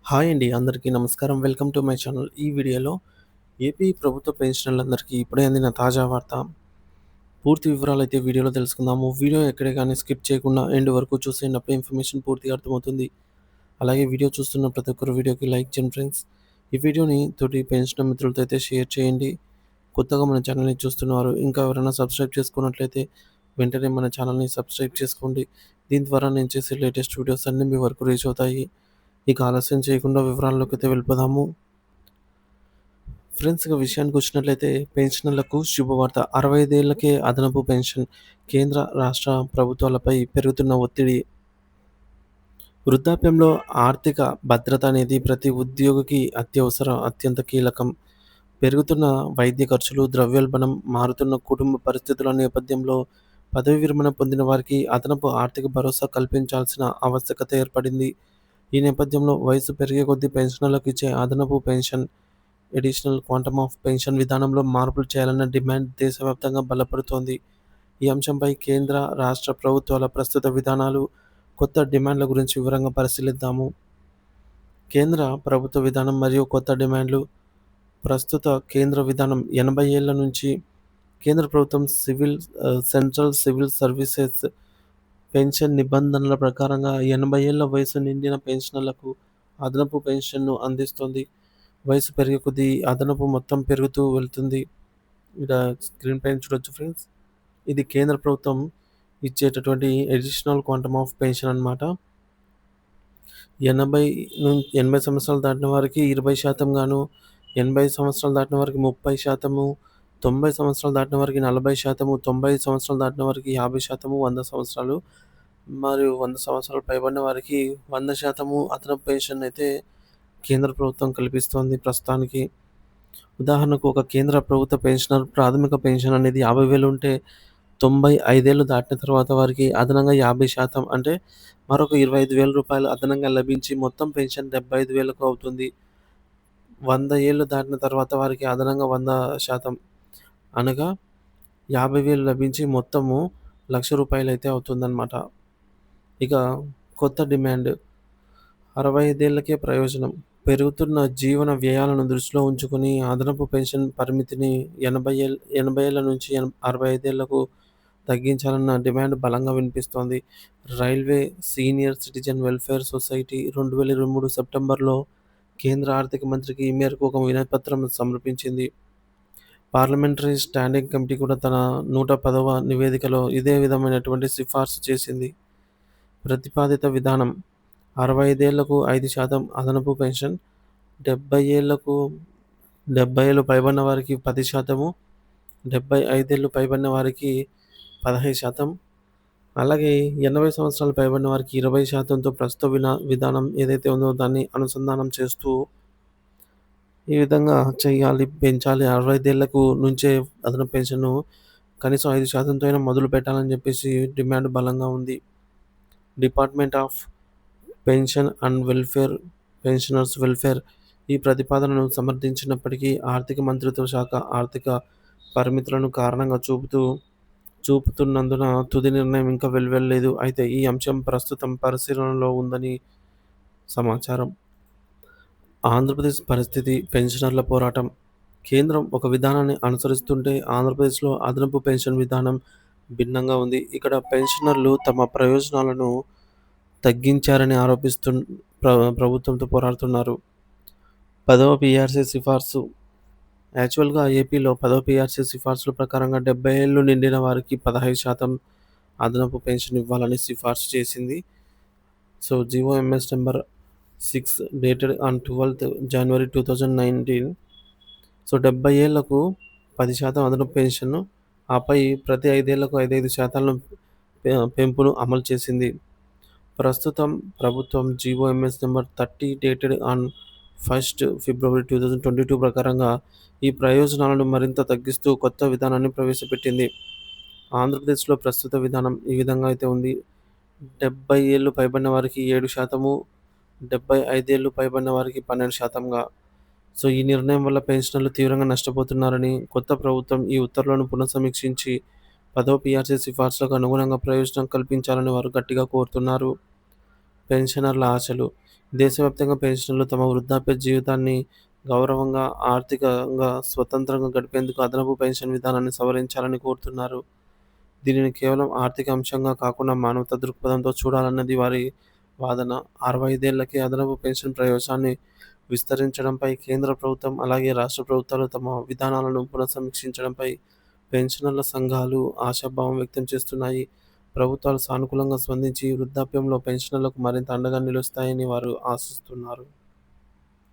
Hi అండి. అందరికీ నమస్కారం. Welcome to my channel. ఈ వీడియోలో ఏపీ ప్రభుత్వ పెన్షనర్లందరికీ ఇప్పుడే అందిన తాజా వార్త. పూర్తి వివరాలైతే వీడియోలో తెలుసుకుందాము. వీడియో ఎక్కడే గానీ స్కిప్ చేయకుండా ఎండ్ వరకు చూసేయండి. అప్పుడే ఇన్ఫర్మేషన్ పూర్తిగా అర్థమవుతుంది. అలాగే వీడియో చూస్తున్న ప్రతి ఒక్కరు వీడియోకి లైక్ చేయండి ఫ్రెండ్స్. ఈ వీడియోని తోటి పెన్షనర్ మిత్రులతో అయితే షేర్ చేయండి. కొత్తగా మన ఛానల్‌ని చూస్తున్నవారు ఇంకా ఎవరైనా సబ్స్క్రైబ్ చేసుకున్నట్లయితే వెంటనే మన ఛానల్‌ని సబ్స్క్రైబ్ చేసుకోండి. దీని ద్వారా నేను చేసే లేటెస్ట్ వీడియోస్ అన్నీ మీ వరకు రీచ్ అవుతాయి. ఇక ఆలస్యం చేయకుండా వివరాల్లోకైతే వెళ్ళిపోదాము. ఫ్రెండ్స్, ఇక విషయానికొచ్చినట్లయితే పెన్షనర్లకు శుభవార్త. 65 ఏళ్లకే అదనపు పెన్షన్. కేంద్ర, రాష్ట్ర ప్రభుత్వాలపై పెరుగుతున్న ఒత్తిడి. వృద్ధాప్యంలో ఆర్థిక భద్రత అనేది ప్రతి ఉద్యోగికి అత్యవసరం, అత్యంత కీలకం. పెరుగుతున్న వైద్య ఖర్చులు, ద్రవ్యోల్బణం, మారుతున్న కుటుంబ పరిస్థితుల నేపథ్యంలో పదవీ విరమణ పొందిన వారికి అదనపు ఆర్థిక భరోసా కల్పించాల్సిన ఆవశ్యకత ఏర్పడింది. ఈ నేపథ్యంలో వయసు పెరిగే కొద్దీ పెన్షనర్లకు ఇచ్చే అదనపు pension, additional quantum of pension విధానంలో మార్పులు చేయాలన్న డిమాండ్ దేశవ్యాప్తంగా బలపడుతోంది. ఈ అంశంపై కేంద్ర, రాష్ట్ర ప్రభుత్వాల ప్రస్తుత విధానాలు, కొత్త డిమాండ్ల గురించి వివరంగా పరిశీలిద్దాము. కేంద్ర ప్రభుత్వ విధానం మరియు కొత్త డిమాండ్లు. ప్రస్తుత కేంద్ర విధానం 80 ఏళ్ల నుంచి కేంద్ర ప్రభుత్వం సెంట్రల్ సివిల్ సర్వీసెస్ పెన్షన్ నిబంధనల ప్రకారంగా 80 ఏళ్ల వయసు నిండిన పెన్షనర్లకు అదనపు పెన్షన్‌ను అందిస్తోంది. వయసు పెరిగే కొద్దీ అదనపు మొత్తం పెరుగుతూ వెళ్తుంది. ఈడ స్క్రీన్ పైన చూడొచ్చు ఫ్రెండ్స్. ఇది కేంద్ర ప్రభుత్వం ఇచ్చేటటువంటి అడిషనల్ క్వాంటమ్ ఆఫ్ పెన్షన్ అన్నమాట. 80 80 సంవత్సరాలు దాటిన వారికి 20% గాను, 80 సంవత్సరాలు దాటిన వారికి 30%, 90 సంవత్సరాలు దాటిన వారికి 40%, 90 సంవత్సరాలు దాటిన వారికి 50%, 100 సంవత్సరాలు మరియు 100 సంవత్సరాలు పైబడిన వారికి 100% అదనపు పెన్షన్ అయితే కేంద్ర ప్రభుత్వం కల్పిస్తోంది ప్రస్తుతానికి. ఉదాహరణకు ఒక కేంద్ర ప్రభుత్వ పెన్షనర్ ప్రాథమిక పెన్షన్ అనేది 50,000 ఉంటే 95 ఏళ్లు దాటిన తర్వాత వారికి అదనంగా 50% అంటే మరొక రూ. 25,000 అదనంగా లభించి మొత్తం పెన్షన్ 75,000కు అవుతుంది. 100 ఏళ్లు దాటిన తర్వాత వారికి అదనంగా 100% అనగా 50,000 లభించి మొత్తము రూ. 1,00,000 అయితే అవుతుందన్నమాట. ఇక కొత్త డిమాండ్. 65 ఏళ్లకే ప్రయోజనం. పెరుగుతున్న జీవన వ్యయాలను దృష్టిలో ఉంచుకొని అదనపు పెన్షన్ పరిమితిని 80 ఏళ్ల నుంచి 65 ఏళ్లకు తగ్గించాలన్న డిమాండ్ బలంగా వినిపిస్తోంది. Railway senior citizen welfare society 2023 సెప్టెంబర్‌లో కేంద్ర ఆర్థిక మంత్రికి ఈ మేరకు ఒక వినతిపత్రం సమర్పించింది. పార్లమెంటరీ స్టాండింగ్ కమిటీ కూడా తన 110వ నివేదికలో ఇదే విధమైనటువంటి సిఫార్సు చేసింది. ప్రతిపాదిత విధానం. 65 ఏళ్లకు 5% అదనపు పెన్షన్, 70 ఏళ్లకు 70 ఏళ్లు పైబడిన వారికి 10%, 75 ఏళ్లు పైబడిన వారికి 15%, అలాగే 80 సంవత్సరాలు పైబడిన వారికి 20%తో ప్రస్తుత విధానం ఏదైతే ఉందో దాన్ని అనుసంధానం చేస్తూ ఈ విధంగా చేయాలి, పెంచాలి. 65 ఏళ్లకు నుంచే అదనపు పెన్షన్‌ను కనీసం 5%తో అయినా మొదలుపెట్టాలని చెప్పేసి డిమాండ్ బలంగా ఉంది. Department of pension and pensioners welfare ఈ ప్రతిపాదనను సమర్థించినప్పటికీ ఆర్థిక మంత్రిత్వ శాఖ ఆర్థిక పరిమితులను కారణంగా చూపుతున్నందున తుది నిర్ణయం ఇంకా వెలువడలేదు. అయితే ఈ అంశం ప్రస్తుతం పరిశీలనలో ఉందని సమాచారం. ఆంధ్రప్రదేశ్ పరిస్థితి, పెన్షనర్ల పోరాటం. కేంద్రం ఒక విధానాన్ని అనుసరిస్తుంటే ఆంధ్రప్రదేశ్‌లో అదనపు పెన్షన్ విధానం భిన్నంగా ఉంది. ఇక్కడ పెన్షనర్లు తమ ప్రయోజనాలను తగ్గించారని ఆరోపిస్తూ ప్రభుత్వంతో పోరాడుతున్నారు. 10వ పీఆర్‌సీ సిఫార్సు. యాక్చువల్‌గా ఏపీలో 10వ పీఆర్‌సీ సిఫార్సుల ప్రకారంగా 70 ఏళ్లు నిండిన వారికి 15% అదనపు పెన్షన్ ఇవ్వాలని సిఫార్సు చేసింది. So, GOMS number 6 dated on 12థ్ జనవరి 2019. సో, 70 ఏళ్లకు 10% అదనపు పెన్షన్ను, ఆపై ప్రతి 5 ఏళ్లకు 5% పెంపును అమలు చేసింది. ప్రస్తుతం ప్రభుత్వం GOMS number 30 dated on 1st ఫిబ్రవరి 2022 ప్రకారంగా ఈ ప్రయోజనాలను మరింత తగ్గిస్తూ కొత్త విధానాన్ని ప్రవేశపెట్టింది. ఆంధ్రప్రదేశ్‌లో ప్రస్తుత విధానం ఈ విధంగా అయితే ఉంది. 70 ఏళ్లు పైబడిన వారికి 7%, 75 ఏళ్లు పైబడిన వారికి 12%గా. సో, ఈ నిర్ణయం వల్ల పెన్షనర్లు తీవ్రంగా నష్టపోతున్నారని కొత్త ప్రభుత్వం ఈ ఉత్తర్వులను పునఃసమీక్షించి 10వ పీఆర్‌సీ సిఫార్సులకు అనుగుణంగా ప్రయోజనం కల్పించాలని వారు గట్టిగా కోరుతున్నారు. పెన్షనర్ల ఆశలు. దేశవ్యాప్తంగా పెన్షనర్లు తమ వృద్ధాప్య జీవితాన్ని గౌరవంగా, ఆర్థికంగా స్వతంత్రంగా గడిపేందుకు అదనపు పెన్షన్ విధానాన్ని సవరించాలని కోరుతున్నారు. దీనిని కేవలం ఆర్థిక అంశంగా కాకుండా మానవతా దృక్పథంతో చూడాలన్నది వారి వాదన. 65 ఏళ్లకే అదనపు పెన్షన్ ప్రయోజనాన్ని విస్తరించడంపై కేంద్ర ప్రభుత్వం, అలాగే రాష్ట్ర ప్రభుత్వాలు తమ విధానాలను పునఃసమీక్షించడంపై పెన్షనర్ల సంఘాలు ఆశాభావం వ్యక్తం చేస్తున్నాయి. ప్రభుత్వాలు సానుకూలంగా స్పందించి వృద్ధాప్యంలో పెన్షనర్లకు మరింత అండగా నిలుస్తాయని వారు ఆశిస్తున్నారు.